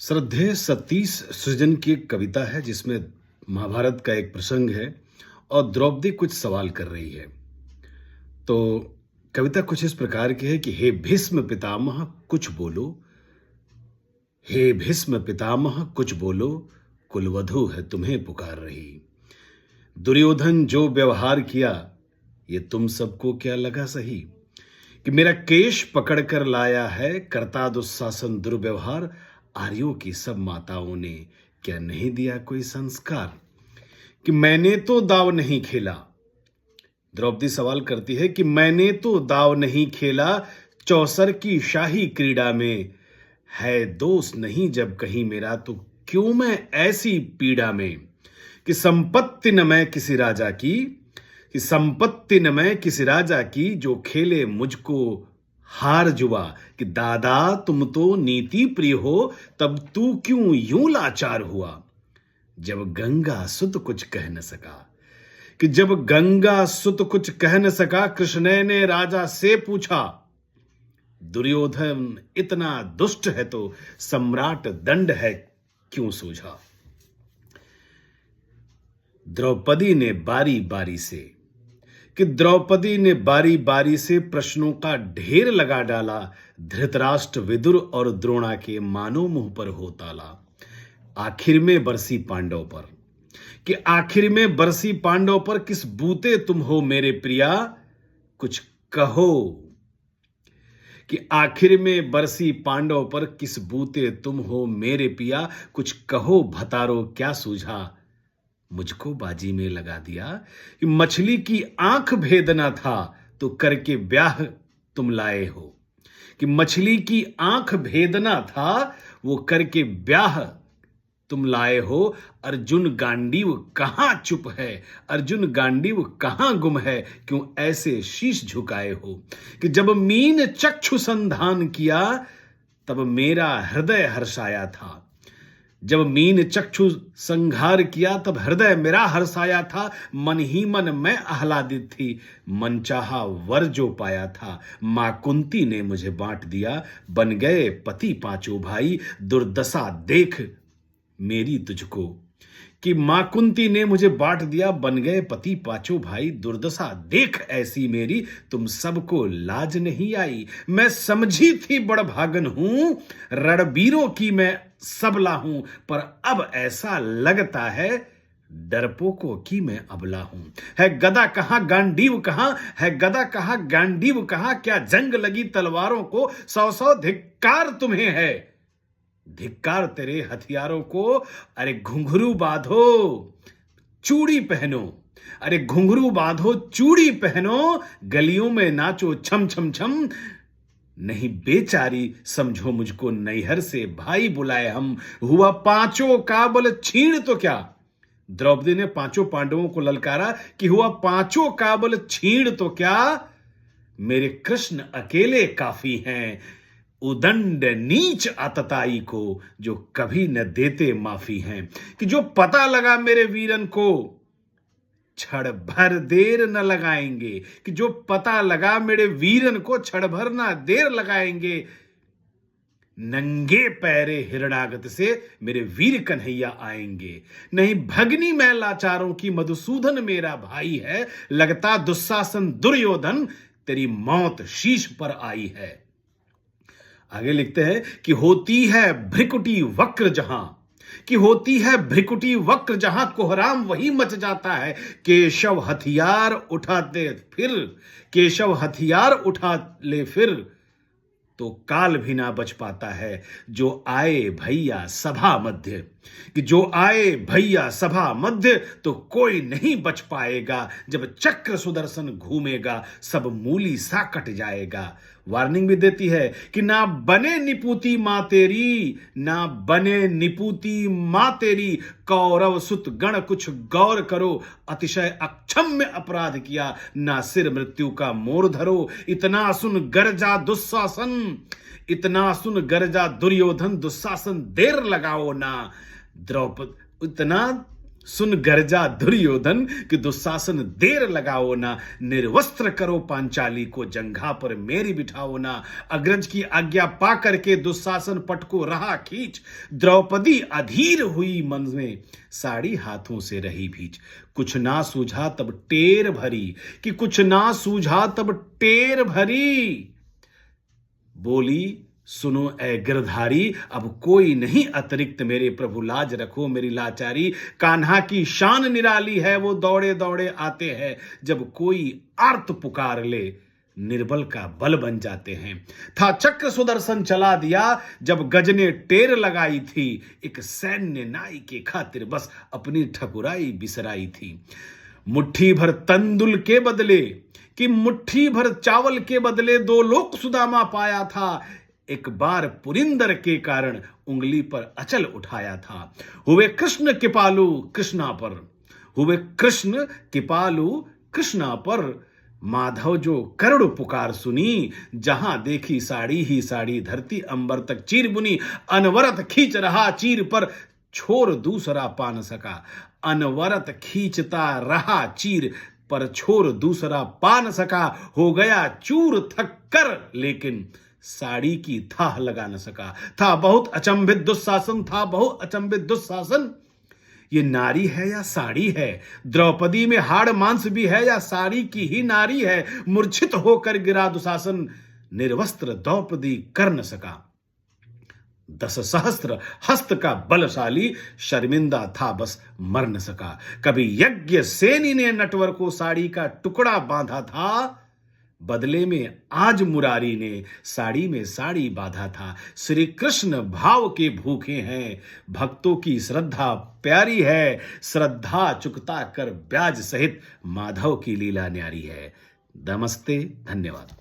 श्रद्धेय सतीश सृजन की एक कविता है जिसमें महाभारत का एक प्रसंग है और द्रौपदी कुछ सवाल कर रही है। तो कविता कुछ इस प्रकार की है कि हे भीष्म पितामह कुछ बोलो, हे भीष्म पितामह कुछ बोलो, कुलवधू है तुम्हें पुकार रही। दुर्योधन जो व्यवहार किया ये तुम सबको क्या लगा सही, कि मेरा केश पकड़कर लाया है करता दुशासन दुर्व्यवहार, आर्यों की सब माताओं ने क्या नहीं दिया कोई संस्कार, कि मैंने तो दाव नहीं खेला। द्रौपदी सवाल करती है कि मैंने तो दाव नहीं खेला चौसर की शाही क्रीड़ा में, है दोष नहीं जब कहीं मेरा तो क्यों मैं ऐसी पीड़ा में, कि संपत्ति न मैं किसी राजा की, कि संपत्ति न मैं किसी राजा की, जो खेले मुझको हार जुआ, कि दादा तुम तो नीति प्रिय हो तब तू क्यों यूं लाचार हुआ। जब गंगा सुत कुछ कह न सका, कि जब गंगा सुत कुछ कह न सका, कृष्ण ने राजा से पूछा, दुर्योधन इतना दुष्ट है तो सम्राट दंड है क्यों सूझा। द्रौपदी ने बारी बारी से, कि द्रौपदी ने बारी बारी से प्रश्नों का ढेर लगा डाला, धृतराष्ट्र विदुर और द्रोणा के मानो मुंह पर हो ताला। आखिर में बरसी पांडव पर, कि आखिर में बरसी पांडव पर, किस बूते तुम हो मेरे प्रिया कुछ कहो, कि आखिर में बरसी पांडव पर किस बूते तुम हो मेरे पिया, कुछ कहो भतारो क्या सूझा, मुझको बाजी में लगा दिया। कि मछली की आंख भेदना था तो करके ब्याह तुम लाए हो, कि मछली की आंख भेदना था वो करके ब्याह तुम लाए हो। अर्जुन गांडीव कहां चुप है, अर्जुन गांडीव कहां गुम है, क्यों ऐसे शीश झुकाए हो। कि जब मीन चक्षु संधान किया तब मेरा हृदय हर्षाया था, जब मीन चक्षु संघार किया तब हृदय मेरा हर्षाया था। मन ही मन मैं आह्लादित थी, मनचाहा वर जो पाया था। मां कुंती ने मुझे बांट दिया, बन गए पति पांचों भाई, दुर्दशा देख मेरी तुझको। कि मां कुंती ने मुझे बांट दिया, बन गए पति पांचों भाई, दुर्दशा देख ऐसी मेरी, तुम सबको लाज नहीं आई। मैं समझी थी बड़ भागन हूं, रणबीरों की मैं सबला हूं, पर अब ऐसा लगता है डरपोकों की मैं अबला हूं। है गदा कहां गांडीव कहां, है गदा कहां गांडीव कहां, क्या जंग लगी तलवारों को, सौ सौ धिक्कार तुम्हें है, धिक्कार तेरे हथियारों को। अरे घुंघरू बांधो चूड़ी पहनो, अरे घुंघरू बांधो चूड़ी पहनो, गलियों में नाचो छम छम छम। नहीं बेचारी समझो मुझको नैहर से भाई बुलाए हम, हुआ पांचों का बल छीण तो क्या। द्रौपदी ने पांचों पांडवों को ललकारा कि हुआ पांचों का बल छीण तो क्या, मेरे कृष्ण अकेले काफी हैं, उदंड नीच आतताई को जो कभी न देते माफी हैं। कि जो पता लगा मेरे वीरन को क्षण भर देर न लगाएंगे, कि जो पता लगा मेरे वीरन को क्षण भर ना देर लगाएंगे। नंगे पैरे हिरणागत से मेरे वीर कन्हैया आएंगे। नहीं भगनी मैं लाचारों की, मधुसूदन मेरा भाई है, लगता दुशासन दुर्योधन तेरी मौत शीश पर आई है। आगे लिखते हैं कि होती है भ्रिकुटी वक्र जहां, कि होती है भ्रिकुटी वक्र जहां, कोहराम वही मच जाता है। केशव हथियार उठाते फिर, केशव हथियार उठा ले फिर, तो काल भी ना बच पाता है। जो आए भैया सभा मध्य, कि जो आए भैया सभा मध्य, तो कोई नहीं बच पाएगा। जब चक्र सुदर्शन घूमेगा सब मूली सा कट जाएगा। वार्निंग भी देती है कि ना बने निपुती मां तेरी, ना बने निपुती मां तेरी, कौरव सुत गण कुछ गौर करो, अतिशय अक्षम्य अपराध किया, ना सिर मृत्यु का मोर धरो। इतना सुन गर्जा दुशासन, इतना सुन गर्जा दुर्योधन, दुशासन देर लगाओ ना। द्रौपदी इतना सुन गर्जा दुर्योधन कि दुशासन देर लगाओ ना, निर्वस्त्र करो पांचाली को, जंघा पर मेरी बिठाओ ना। अग्रज की आज्ञा पा करके दुशासन पट को रहा खींच, द्रौपदी अधीर हुई मन में, साड़ी हाथों से रही भीच। कुछ ना सूझा तब टेर भरी, कि कुछ ना सूझा तब टेर भरी। बोली सुनो ए गिरधारी, अब कोई नहीं अतिरिक्त मेरे प्रभु, लाज रखो मेरी लाचारी। कान्हा की शान निराली है, वो दौड़े दौड़े आते हैं, जब कोई आर्त पुकार ले निर्बल का बल बन जाते हैं। था चक्र सुदर्शन चला दिया, जब गज ने टेर लगाई थी, एक सैन्य नाई के खातिर बस अपनी ठकुराई बिसराई थी। मुट्ठी भर तंदुल के बदले, कि मुट्ठी भर चावल के बदले, दो लोक सुदामा पाया था, एक बार पुरिंदर के कारण उंगली पर अचल उठाया था। हुए कृष्ण कृपालु कृष्णा पर, हुए कृष्ण कृपालु कृष्णा पर, माधव जो करुण पुकार सुनी, जहां देखी साड़ी ही साड़ी, धरती अंबर तक चीर बुनी। अनवरत खींच रहा चीर पर, छोर दूसरा पा न सका। अनवरत खींचता रहा चीर पर, छोर दूसरा पा न सका। हो गया चूर थक कर, लेकिन साड़ी की थाह लगा न सका। था बहुत अचंभित दुशासन, था बहुत अचंभित दुशासन, ये नारी है या साड़ी है? द्रौपदी में हाड़ मांस भी है या साड़ी की ही नारी है? मूर्छित होकर गिरा दुशासन, निर्वस्त्र द्रौपदी कर न सका। 10 सहस्त्र हस्त का बलशाली, शर्मिंदा था बस मर न सका। कभी यज्ञ सेनी ने नटवर को साड़ी का टुकड़ा बांधा था, बदले में आज मुरारी ने साड़ी में साड़ी बांधा था। श्री कृष्ण भाव के भूखे हैं, भक्तों की श्रद्धा प्यारी है। श्रद्धा चुकता कर ब्याज सहित, माधव की लीला न्यारी है। नमस्ते, धन्यवाद।